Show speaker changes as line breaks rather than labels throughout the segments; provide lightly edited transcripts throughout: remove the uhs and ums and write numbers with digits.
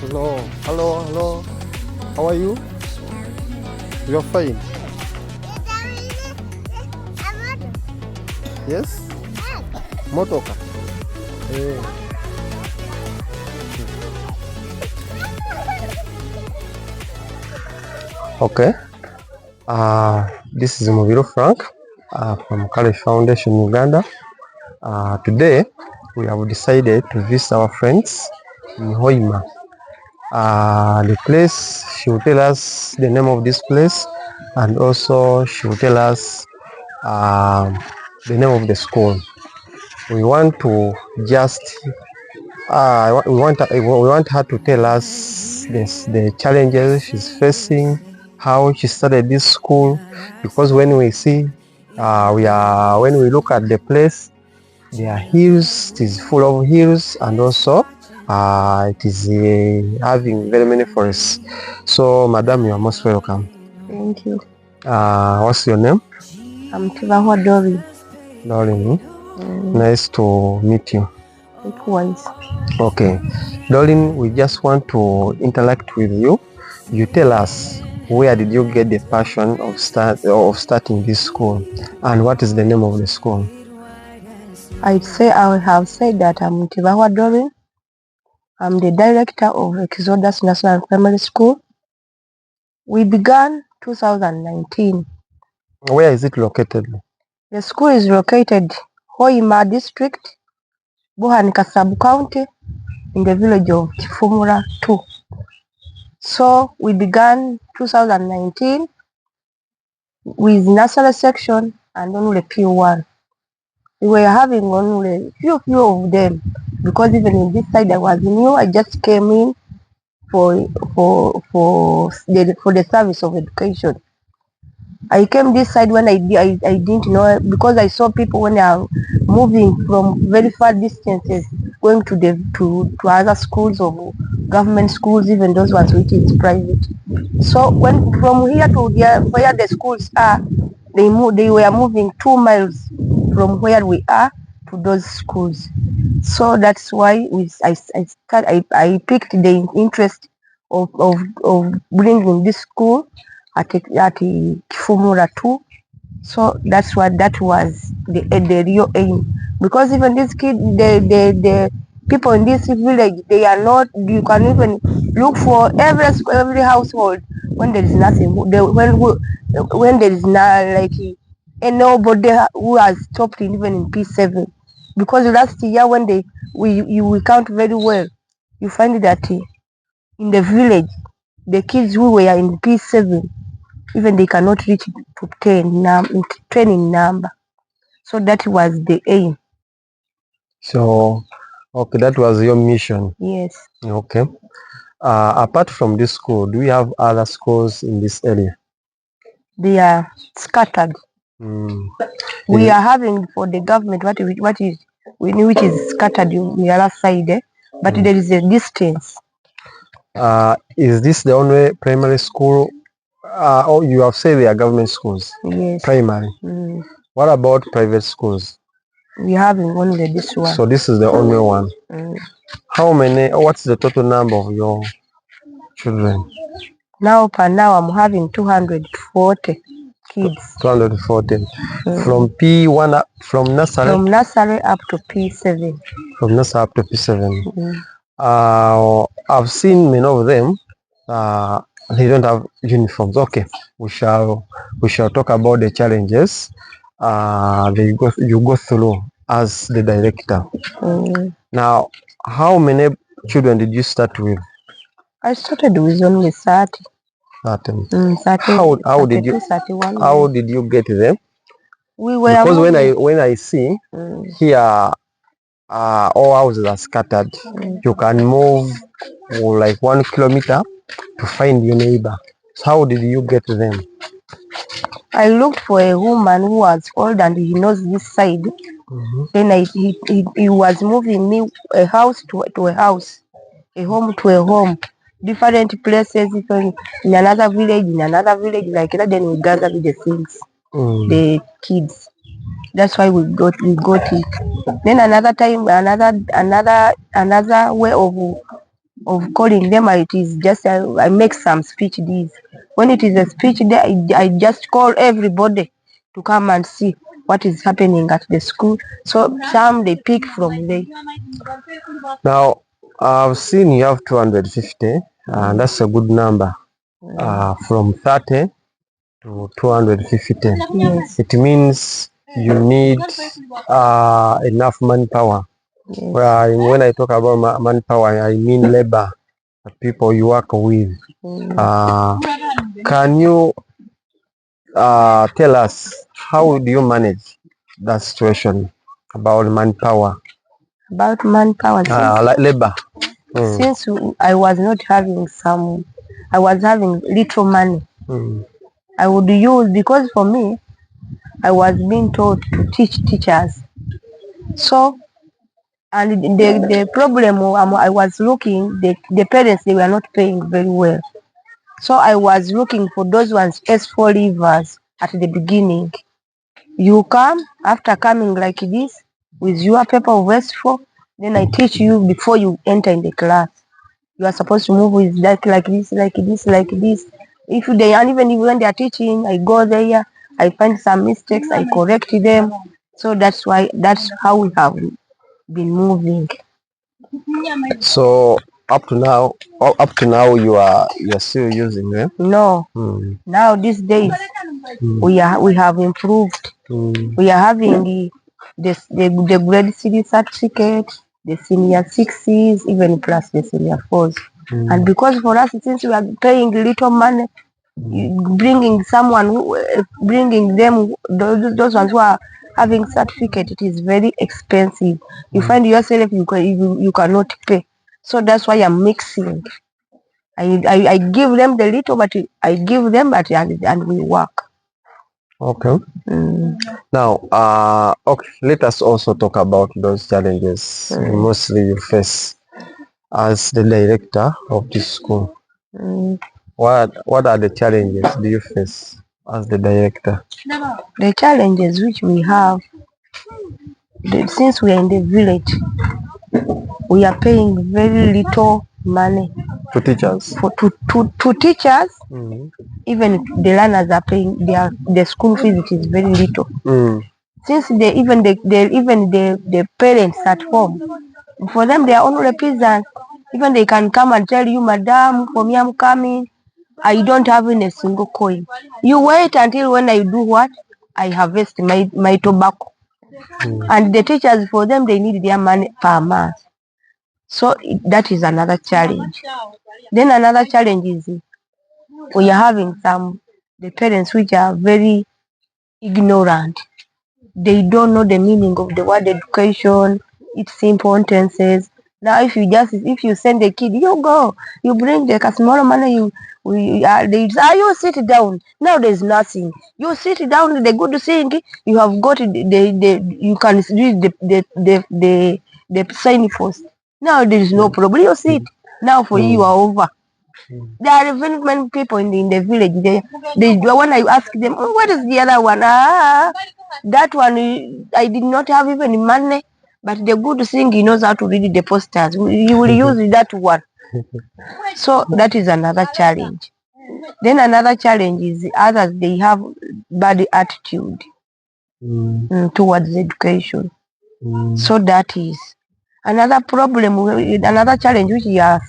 Hello, hello, hello. How are you? You're fine. Yes? Motoka. Hey. Okay. This is Mubiro Frank from College Foundation, Uganda. Today, we have decided to visit our friends in Hoima. The place, she will tell us the name of this place, and also she will tell us the name of the school. We want to just we want her to tell us the challenges she's facing, how she started this school, because when we see when we look at the place, there are hills, it is full of hills, and also it is having very many forests. So madam, you are most welcome.
Thank you.
What's your name?
I'm Doreen.
Doreen. Nice to meet you.
Likewise.
Okay, Doreen, we just want to interact with you. You tell us, where did you get the passion of starting this school, and what is the name of the school?
I have said that I'm Doreen. I'm the director of Exodus National Primary School. We began 2019.
Where is it located?
The school is located Hoima District, Buhanika Sub-County, in the village of Kifumura 2. So we began 2019 with nursery section and only P1. We were having only few of them because even in this side I was new. I just came in for the service of education. I came this side when I didn't know, because I saw people when they are moving from very far distances going to other schools or government schools, even those ones which is private. So when from here to where the schools are, they were moving 2 miles from where we are to those schools. So that's why I picked the interest of bringing this school at Kifumura 2. So that was the real aim. Because even these kids, the people in this village, they are not, you can even look for every household when there is nothing, when there is not like nobody who has stopped even in P7. Because last year when we count very well, you find that in the village, the kids who were in P7, even they cannot reach to 10 in number. So that was the aim.
So, okay, that was your mission.
Yes.
Okay. Apart from this school, do we have other schools in this area?
They are scattered. We are having for the government which is scattered on the other side, but there is a distance.
Is this the only primary school? Oh, you have said they are government schools.
Yes.
Primary. What about private schools?
We are having only this one.
So this is the only one. How many? What's the total number of your children?
Now I'm having 240 kids.
240. From P1 from nursery.
From nursery up to P7.
From nursery up to P7. I've seen many of them. They don't have uniforms. Okay, we shall talk about the challenges you go through as the director. Now, how many children did you start with?
I started with only 30.
30.
30
how did you
31.
How did you get them?
We were
because
moving.
when I see here all houses are scattered. You can move like 1 kilometer to find your neighbor. So how did you get them?
I looked for a woman who was old and he knows this side. Then he was moving me a house to a house, a home to a home, different places, in another village, like that. Then we gather with the things, the kids. That's why we got it. Then another time, another way of of calling them. It is just I make some speech days. When it is a speech day, I just call everybody to come and see what is happening at the school. So some they pick from there.
Now, I've seen you have 250, and that's a good number. From 30 to 250.
Yes.
It means you need enough manpower.
Yes.
When I talk about manpower, I mean labor, the people you work with. Can you tell us how do you manage that situation about manpower?
About manpower,
Like labor.
since I was not having some, I was having little money. I would use, because for me, I was being taught to teach teachers. So, and the problem I was looking, the parents, they were not paying very well. So I was looking for those ones S4 leavers at the beginning. You come, after coming like this, with your paper of S4, then I teach you before you enter in the class. You are supposed to move with that like this, like this, like this. If they, and even when they are teaching, I go there, I find some mistakes, I correct them. So that's how we have been moving.
So up to now, you're still using them?
No. Now these days we have improved. We are having the grade 3 certificate, the senior 6s, even plus the senior 4s. And because for us, since we are paying little money, bringing someone bringing them those ones who are having certificate, it is very expensive. You find yourself you cannot pay. So that's why I'm mixing. I give them the little, but I give them and we work.
Okay. Now, okay, let us also talk about those challenges mostly you face as the director of this school. What are the challenges do you face as the director?
The challenges which we have, since we are in the village, we are paying very little money
To teachers?
to teachers. Even the learners are paying the school fees. It is very little. Since the parents at home, for them they are only peasants. Even they can come and tell you, Madam, for me I'm coming, I don't have in a single coin. You wait until when I do what? I harvest my tobacco. And the teachers, for them, they need their money per month. So that is another challenge. Then another challenge is we are having the parents which are very ignorant. They don't know the meaning of the word education, its importances. Now, if you send a kid, you go, you bring the small money, you sit down. Now there's nothing. You sit down. The good thing you have got you can read the sign first. Now there is no problem. You sit. Now for you are over. There are very many people in the village. When I ask them, oh, what is the other one? That one, I did not have even money. But the good thing, he knows how to read the posters. He will use that one. So that is another challenge. Then another challenge is others, they have bad attitude towards education. So that is another problem, another challenge which we are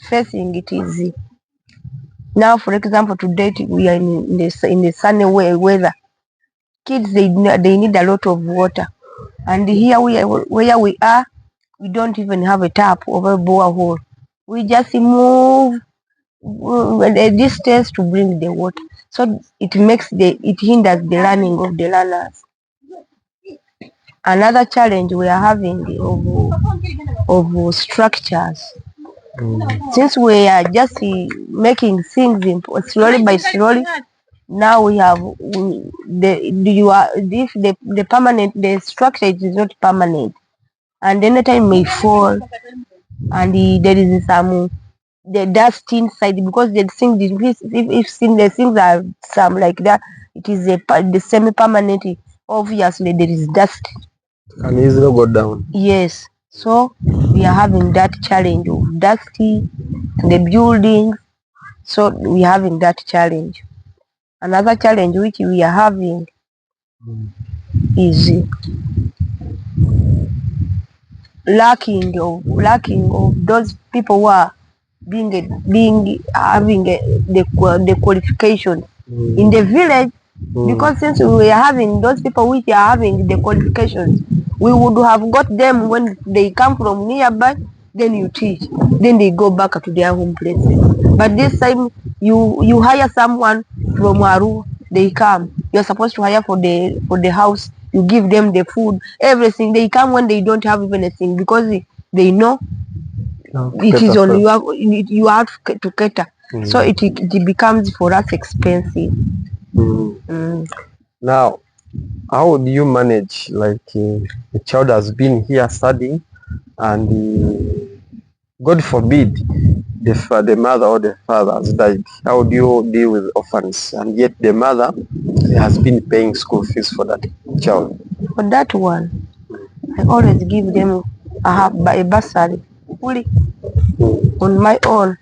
facing. It is now, for example, today we are in the sunny weather. Kids, they need a lot of water, and here where we are, we don't even have a tap or a borehole. We just move a distance to bring the water, so it hinders the learning of the learners. Another challenge we are having of structures. Since we are just making things slowly by slowly, now we have the permanent, the structure is not permanent, and anytime may fall, and there is some the dust inside, because the thing if the things are some like that, it is the semi permanent. Obviously there is dust.
Can easily go down.
Yes. So we are having that challenge of dusty the buildings. So we are having that challenge. Another challenge which we are having is lacking of those people who are having the qualification in the village, because since we are having those people which are having the qualifications, we would have got them when they come from nearby, then you teach, then they go back to their home places. But this time you hire someone from Aru, they come, you're supposed to hire for the house, you give them the food, everything. They come when they don't have even anything, because they know it is on you have to cater. So it becomes for us expensive.
Now, how would you manage, like the child has been here studying and God forbid the mother or the father has died? How would you deal with orphans, and yet the mother has been paying school fees for that child?
For that one, I always give them a bursary fully on my own.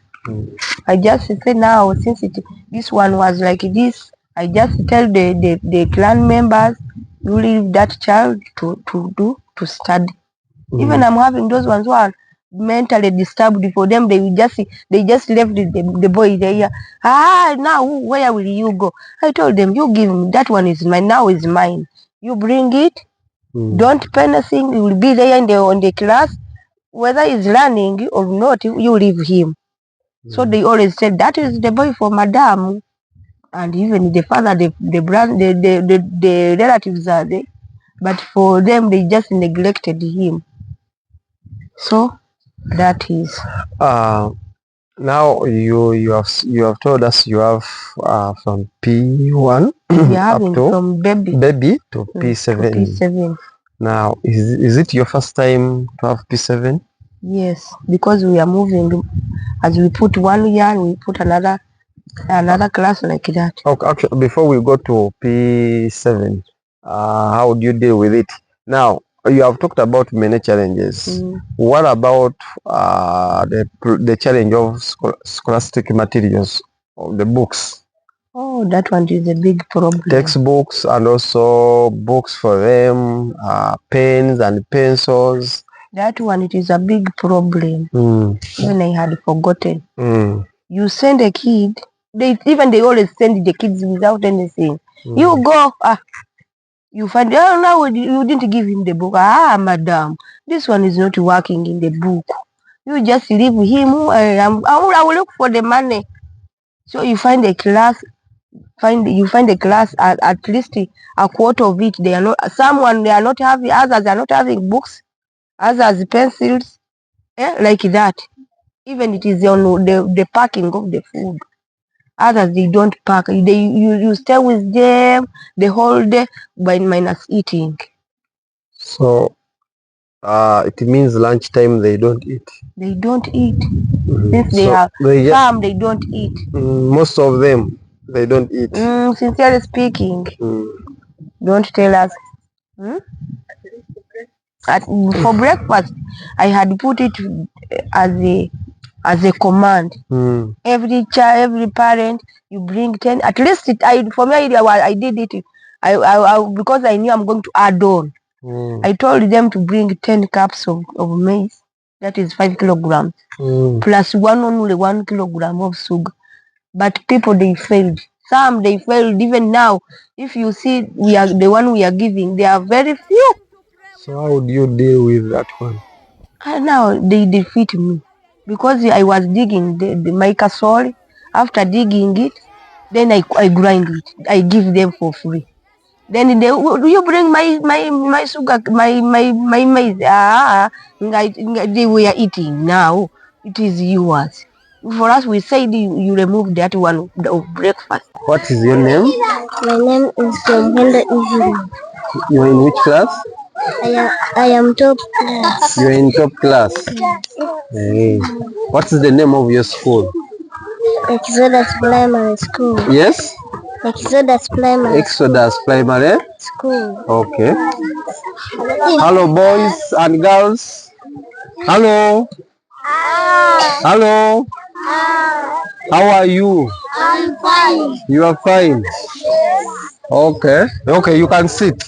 I just say now, since this one was like this, I just tell the clan members, you leave that child to study. Even I'm having those ones who are mentally disturbed. For them, they just left the boy there. Now where will you go? I told them, you give me, that one is mine, now is mine. You bring it, don't pay anything, you will be there in the class, whether he's learning or not, you leave him. So they always said, that is the boy for madam. And even the father, the relatives are there, but for them they just neglected him. So that is.
Now you have told us you have from P1 up to
from baby
to P7.
To P7.
Now is it your first time to have P7?
Yes, because we are moving. As we put 1 year, we put another class like that.
Okay, actually, before we go to P7, how do you deal with it? Now, you have talked about many challenges. What about the challenge of scholastic materials, of the books?
Oh, that one is a big problem.
Textbooks and also books for them, pens and pencils.
That one, it is a big problem. Even I had forgotten. You send a kid, they always send the kids without anything. You go, you find, oh no, you didn't give him the book. Madam, this one is not working in the book. You just leave him. I will look for the money. So you find a class. You find a class at least a quarter of it. They are not. Someone they are not having. Others are not having books. Others pencils. Like that. Even it is on the packing of the food. Others they don't pack. You stay with them the whole day by minus eating.
So it means lunchtime they don't eat.
They don't eat. Since they don't eat.
Most of them they don't eat.
Sincerely speaking, don't tell us. For breakfast, I had put it as a command. Every child, every parent, you bring 10. At least for me, I did it. Because I knew I'm going to add on. I told them to bring 10 cups of maize. That is 5 kilograms. Plus only 1 kilogram of sugar. But people, they failed. Some they failed. Even now, if you see the one we are giving, they are very few.
So how would you deal with that one?
Now they defeat me, because I was digging the mica soil. After digging it, then I grind it. I give them for free. Then you bring my sugar, my maize. They were eating. Now it is yours. For us, we said you remove that one of breakfast.
What is your name?
My name is Henry Evelyn.
You are in which class?
I am top class.
You are in top class. Hey. What is the name of your school?
Exodus Primary School.
Yes?
Exodus Primary
Primary
School.
Okay. Hello boys and girls. Hello. Hello. How are you?
I'm fine.
You are fine. Okay. Okay, you can sit.